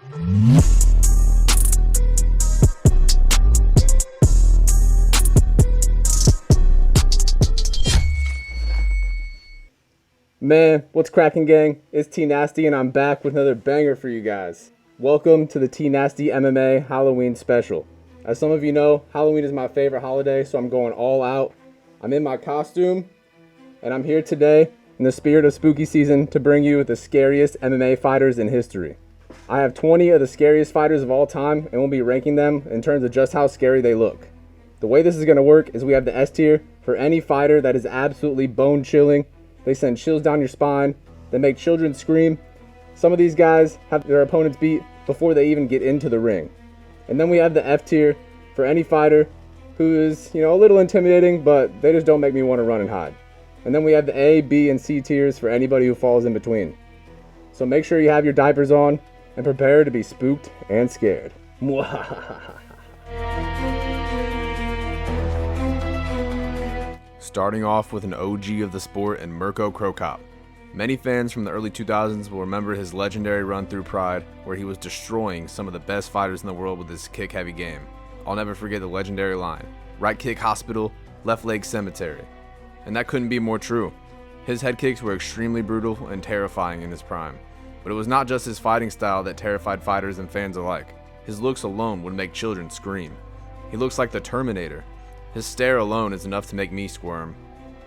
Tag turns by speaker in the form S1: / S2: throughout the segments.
S1: Man, what's cracking, gang? It's T-Nasty and I'm back with another banger for you guys. Welcome to the TNastyMMA Halloween Special. As some of you know, Halloween is my favorite holiday, so I'm going all out. I'm in my costume, and I'm here today in the spirit of spooky season to bring you the scariest MMA fighters in history. I have 20 of the scariest fighters of all time, and we'll be ranking them in terms of just how scary they look. The way this is going to work is we have the S tier for any fighter that is absolutely bone-chilling. They send chills down your spine. They make children scream. Some of these guys have their opponents beat before they even get into the ring. And then we have the F tier for any fighter who is, a little intimidating, but they just don't make me want to run and hide. And then we have the A, B, and C tiers for anybody who falls in between. So make sure you have your diapers on and prepare to be spooked and scared.
S2: Starting off with an OG of the sport in Mirko Cro Cop. Many fans from the early 2000s will remember his legendary run through Pride, where he was destroying some of the best fighters in the world with his kick-heavy game. I'll never forget the legendary line, right kick hospital, left leg cemetery. And that couldn't be more true. His head kicks were extremely brutal and terrifying in his prime. But it was not just his fighting style that terrified fighters and fans alike. His looks alone would make children scream. He looks like the Terminator. His stare alone is enough to make me squirm.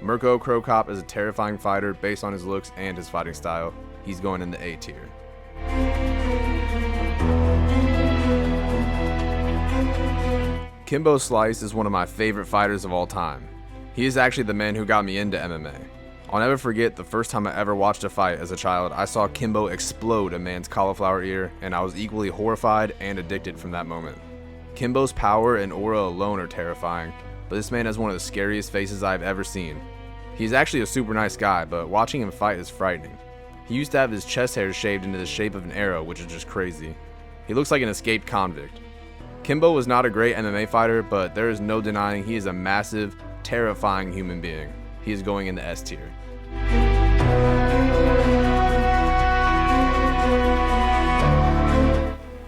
S2: Mirko Cro Cop is a terrifying fighter based on his looks and his fighting style. He's going in the A tier. Kimbo Slice is one of my favorite fighters of all time. He is actually the man who got me into MMA. I'll never forget the first time I ever watched a fight as a child. I saw Kimbo explode a man's cauliflower ear, and I was equally horrified and addicted from that moment. Kimbo's power and aura alone are terrifying, but this man has one of the scariest faces I've ever seen. He's actually a super nice guy, but watching him fight is frightening. He used to have his chest hairs shaved into the shape of an arrow, which is just crazy. He looks like an escaped convict. Kimbo was not a great MMA fighter, but there is no denying he is a massive, terrifying human being. He is going in the S tier.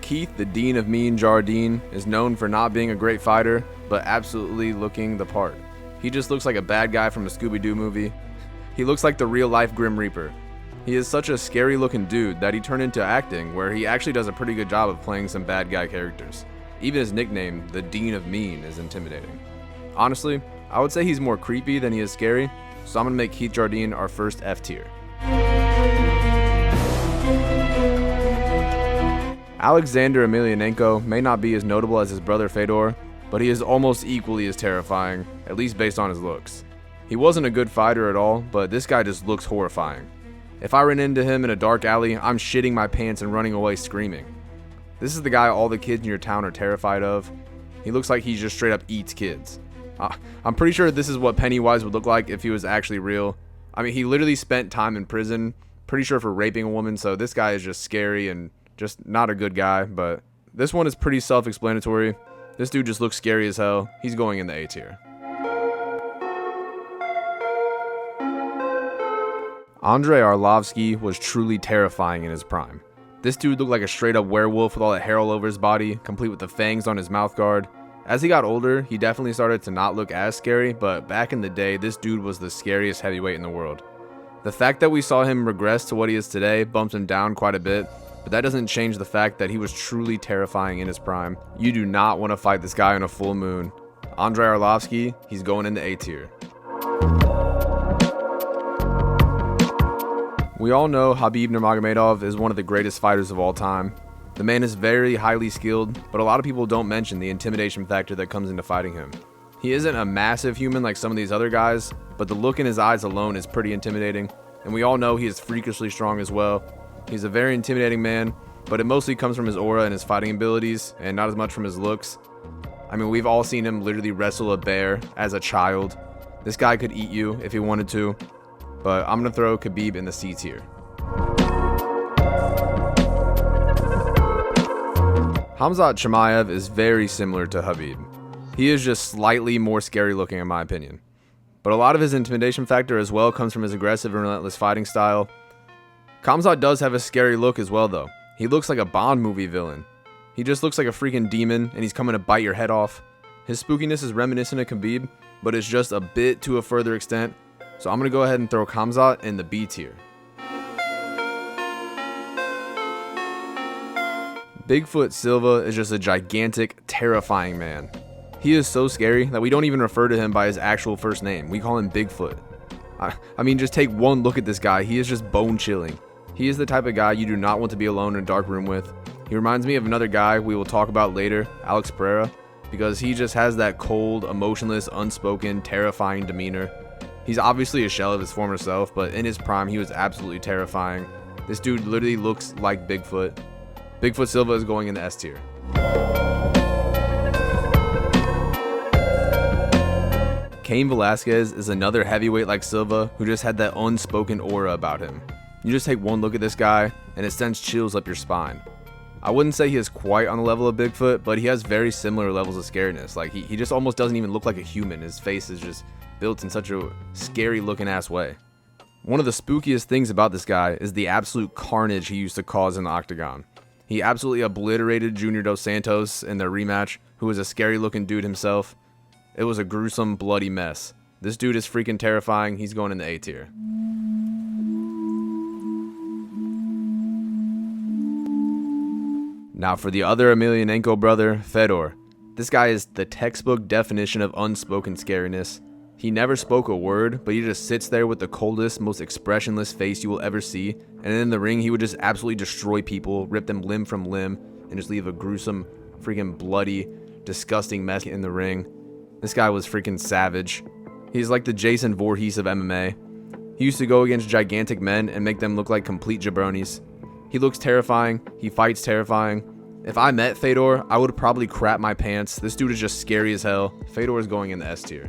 S2: Keith, the Dean of Mean Jardine, is known for not being a great fighter, but absolutely looking the part. He just looks like a bad guy from a Scooby-Doo movie. He looks like the real-life Grim Reaper. He is such a scary-looking dude that he turned into acting, where he actually does a pretty good job of playing some bad guy characters. Even his nickname, the Dean of Mean, is intimidating. Honestly, I would say he's more creepy than he is scary, so I'm going to make Keith Jardine our first F tier. Alexander Emelianenko may not be as notable as his brother Fedor, but he is almost equally as terrifying, at least based on his looks. He wasn't a good fighter at all, but this guy just looks horrifying. If I ran into him in a dark alley, I'm shitting my pants and running away screaming. This is the guy all the kids in your town are terrified of. He looks like he just straight up eats kids. I'm pretty sure this is what Pennywise would look like if he was actually real. I mean, he literally spent time in prison, pretty sure for raping a woman, so this guy is just scary and just not a good guy, but this one is pretty self-explanatory. This dude just looks scary as hell. He's going in the A tier. Andrei Arlovsky was truly terrifying in his prime. This dude looked like a straight-up werewolf with all the hair all over his body, complete with the fangs on his mouth guard. As he got older, he definitely started to not look as scary, but back in the day, this dude was the scariest heavyweight in the world. The fact that we saw him regress to what he is today bumped him down quite a bit, but that doesn't change the fact that he was truly terrifying in his prime. You do not want to fight this guy on a full moon. Andrei Arlovsky, he's going into A tier. We all know Khabib Nurmagomedov is one of the greatest fighters of all time. The man is very highly skilled, but a lot of people don't mention the intimidation factor that comes into fighting him. He isn't a massive human like some of these other guys, but the look in his eyes alone is pretty intimidating, and we all know he is freakishly strong as well. He's a very intimidating man, but it mostly comes from his aura and his fighting abilities, and not as much from his looks. I mean, we've all seen him literally wrestle a bear as a child. This guy could eat you if he wanted to, but I'm going to throw Khabib in the C tier. Khamzat Chimaev is very similar to Khabib. He is just slightly more scary looking in my opinion. But a lot of his intimidation factor as well comes from his aggressive and relentless fighting style. Khamzat does have a scary look as well though. He looks like a Bond movie villain. He just looks like a freaking demon, and he's coming to bite your head off. His spookiness is reminiscent of Khabib, but it's just a bit to a further extent. So I'm going to go ahead and throw Khamzat in the B tier. Bigfoot Silva is just a gigantic, terrifying man. He is so scary that we don't even refer to him by his actual first name. We call him Bigfoot. I mean, just take one look at this guy. He is just bone chilling. He is the type of guy you do not want to be alone in a dark room with. He reminds me of another guy we will talk about later, Alex Pereira, because he just has that cold, emotionless, unspoken, terrifying demeanor. He's obviously a shell of his former self, but in his prime, he was absolutely terrifying. This dude literally looks like Bigfoot. Bigfoot Silva is going in the S tier. Cain Velasquez is another heavyweight like Silva who just had that unspoken aura about him. You just take one look at this guy and it sends chills up your spine. I wouldn't say he is quite on the level of Bigfoot, but he has very similar levels of scariness. Like he just almost doesn't even look like a human. His face is just built in such a scary looking ass way. One of the spookiest things about this guy is the absolute carnage he used to cause in the octagon. He absolutely obliterated Junior Dos Santos in their rematch, who was a scary looking dude himself. It was a gruesome, bloody mess. This dude is freaking terrifying. He's going in the A tier. Now for the other Emelianenko brother, Fedor. This guy is the textbook definition of unspoken scariness. He never spoke a word, but he just sits there with the coldest, most expressionless face you will ever see. And in the ring, he would just absolutely destroy people, rip them limb from limb, and just leave a gruesome, freaking bloody, disgusting mess in the ring. This guy was freaking savage. He's like the Jason Voorhees of MMA. He used to go against gigantic men and make them look like complete jabronis. He looks terrifying. He fights terrifying. If I met Fedor, I would probably crap my pants. This dude is just scary as hell. Fedor is going in the S tier.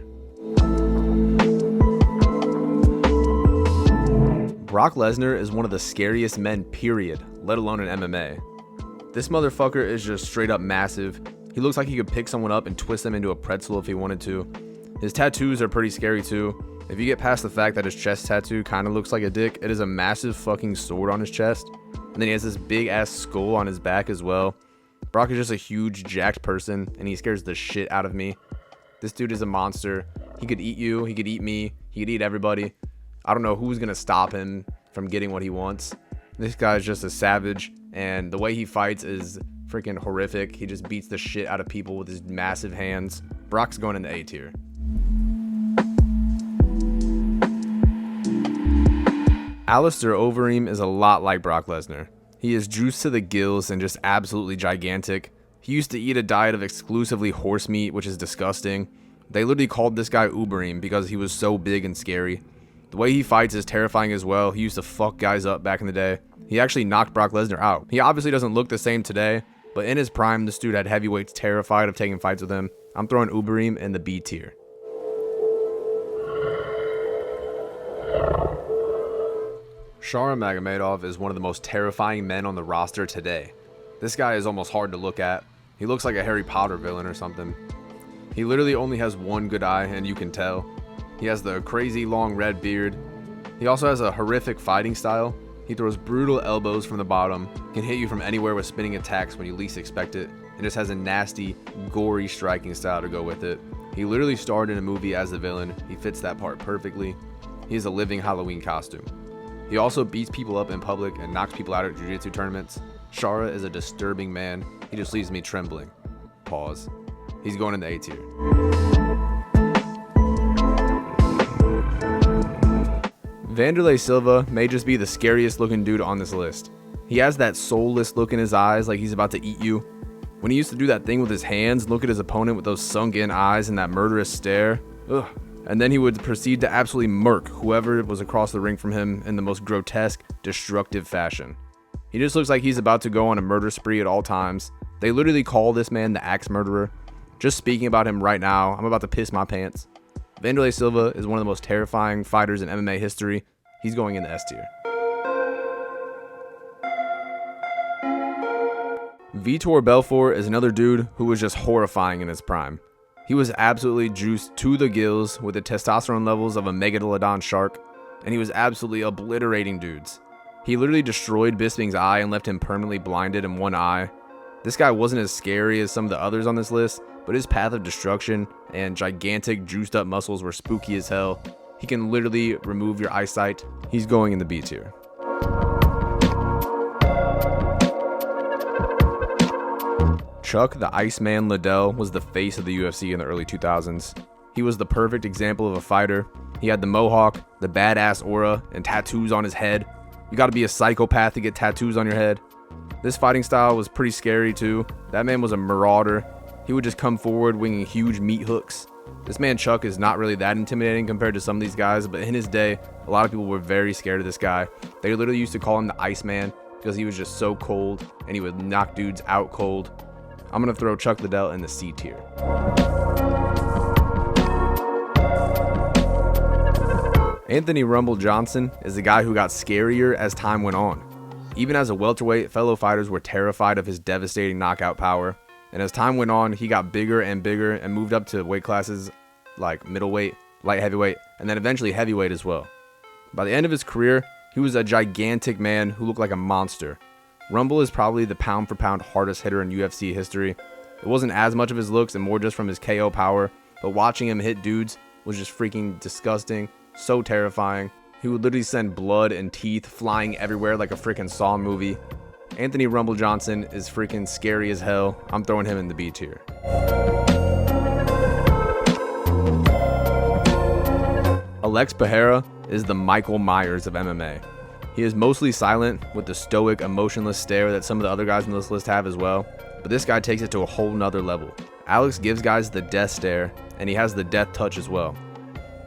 S2: Brock Lesnar is one of the scariest men, period, let alone in MMA. This motherfucker is just straight up massive. He looks like he could pick someone up and twist them into a pretzel if he wanted to. His tattoos are pretty scary too. If you get past the fact that his chest tattoo kind of looks like a dick, it is a massive fucking sword on his chest. And then he has this big ass skull on his back as well. Brock is just a huge jacked person and he scares the shit out of me. This dude is a monster. He could eat you, he could eat me, he could eat everybody. I don't know who's gonna stop him from getting what he wants. This guy is just a savage, and the way he fights is freaking horrific. He just beats the shit out of people with his massive hands. Brock's going in the A tier. Alistair Overeem is a lot like Brock Lesnar. He is juiced to the gills and just absolutely gigantic. He used to eat a diet of exclusively horse meat, which is disgusting. They literally called this guy Ubereem because he was so big and scary. The way he fights is terrifying as well. He used to fuck guys up back in the day. He actually knocked Brock Lesnar out. He obviously doesn't look the same today, but in his prime, this dude had heavyweights terrified of taking fights with him. I'm throwing Ubereem in the B tier. Shara Magomedov is one of the most terrifying men on the roster today. This guy is almost hard to look at. He looks like a Harry Potter villain or something. He literally only has one good eye, and you can tell. He has the crazy long red beard. He also has a horrific fighting style. He throws brutal elbows from the bottom, can hit you from anywhere with spinning attacks when you least expect it, and just has a nasty, gory striking style to go with it. He literally starred in a movie as the villain. He fits that part perfectly. He is a living Halloween costume. He also beats people up in public and knocks people out at jiu-jitsu tournaments. Shara is a disturbing man. He just leaves me trembling. Pause. He's going in the A tier. Wanderlei Silva may just be the scariest looking dude on this list. He has that soulless look in his eyes like he's about to eat you. When he used to do that thing with his hands, look at his opponent with those sunk in eyes and that murderous stare. Ugh. And then he would proceed to absolutely murk whoever was across the ring from him in the most grotesque, destructive fashion. He just looks like he's about to go on a murder spree at all times. They literally call this man the Axe Murderer. Just speaking about him right now, I'm about to piss my pants. Wanderlei Silva is one of the most terrifying fighters in MMA history. He's going in the S tier. Vitor Belfort is another dude who was just horrifying in his prime. He was absolutely juiced to the gills with the testosterone levels of a megalodon shark, and he was absolutely obliterating dudes. He literally destroyed Bisping's eye and left him permanently blinded in one eye. This guy wasn't as scary as some of the others on this list, but his path of destruction and gigantic juiced up muscles were spooky as hell. He can literally remove your eyesight. He's going in the B tier. Chuck the Iceman Liddell was the face of the UFC in the early 2000s. He was the perfect example of a fighter. He had the mohawk, the badass aura, and tattoos on his head. You gotta be a psychopath to get tattoos on your head. This fighting style was pretty scary too. That man was a marauder. He would just come forward winging huge meat hooks. This man Chuck is not really that intimidating compared to some of these guys, but in his day, a lot of people were very scared of this guy. They literally used to call him the Iceman because he was just so cold and he would knock dudes out cold. I'm gonna throw Chuck Liddell in the C tier. Anthony Rumble Johnson is the guy who got scarier as time went on. Even as a welterweight, fellow fighters were terrified of his devastating knockout power. And as time went on, he got bigger and bigger and moved up to weight classes like middleweight, light heavyweight, and then eventually heavyweight as well. By the end of his career, he was a gigantic man who looked like a monster. Rumble is probably the pound for pound hardest hitter in UFC history. It wasn't as much of his looks and more just from his KO power, but watching him hit dudes was just freaking disgusting, so terrifying. He would literally send blood and teeth flying everywhere like a freaking Saw movie. Anthony Rumble Johnson is freaking scary as hell. I'm throwing him in the B tier. Alex Pereira is the Michael Myers of MMA. He is mostly silent with the stoic, emotionless stare that some of the other guys on this list have as well, but this guy takes it to a whole nother level. Alex gives guys the death stare, and he has the death touch as well.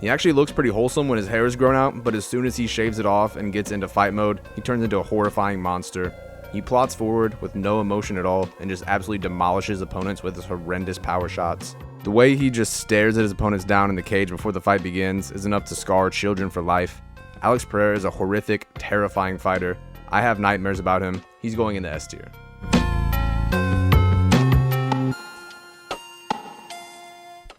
S2: He actually looks pretty wholesome when his hair is grown out, but as soon as he shaves it off and gets into fight mode, he turns into a horrifying monster. He plots forward with no emotion at all and just absolutely demolishes opponents with his horrendous power shots. The way he just stares at his opponents down in the cage before the fight begins is enough to scar children for life. Alex Pereira is a horrific, terrifying fighter. I have nightmares about him. He's going in the S tier.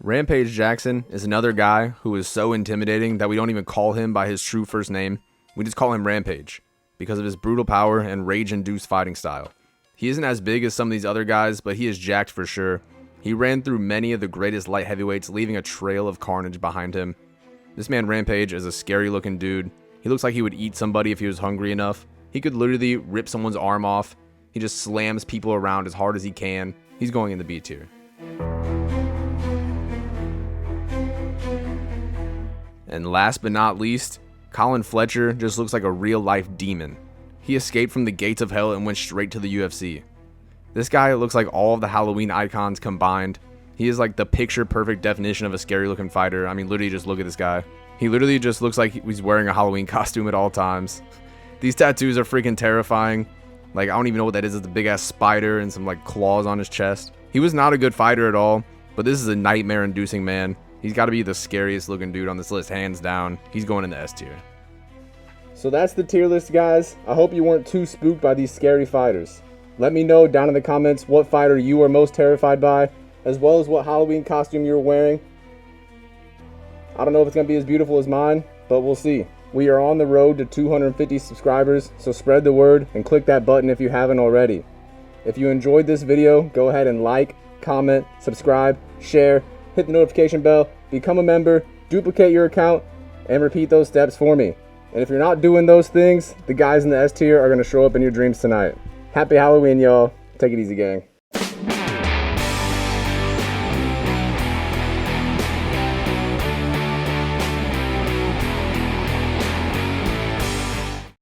S2: Rampage Jackson is another guy who is so intimidating that we don't even call him by his true first name. We just call him Rampage because of his brutal power and rage-induced fighting style. He isn't as big as some of these other guys, but he is jacked for sure. He ran through many of the greatest light heavyweights, leaving a trail of carnage behind him. This man Rampage is a scary looking dude. He looks like he would eat somebody if he was hungry enough. He could literally rip someone's arm off. He just slams people around as hard as he can. He's going in the B tier. And last but not least, Colin Fletcher just looks like a real-life demon. He escaped from the gates of hell and went straight to the UFC. This guy looks like all of the Halloween icons combined. He is like the picture-perfect definition of a scary-looking fighter. I mean, literally just look at this guy. He literally just looks like he's wearing a Halloween costume at all times. These tattoos are freaking terrifying. Like, I don't even know what that is. It's a big-ass spider and some, like, claws on his chest. He was not a good fighter at all, but this is a nightmare-inducing man. He's got to be the scariest looking dude on this list, hands down. He's going in the S tier.
S1: So that's the tier list, guys. I hope you weren't too spooked by these scary fighters. Let me know down in the comments what fighter you are most terrified by, as well as what Halloween costume you're wearing. I don't know if it's going to be as beautiful as mine, but we'll see. We are on the road to 250 subscribers, so spread the word and click that button if you haven't already. If you enjoyed this video, go ahead and like, comment, subscribe, share, hit the notification bell, become a member, duplicate your account, and repeat those steps for me. And if you're not doing those things, the guys in the S tier are going to show up in your dreams tonight. Happy Halloween, y'all. Take it easy, gang.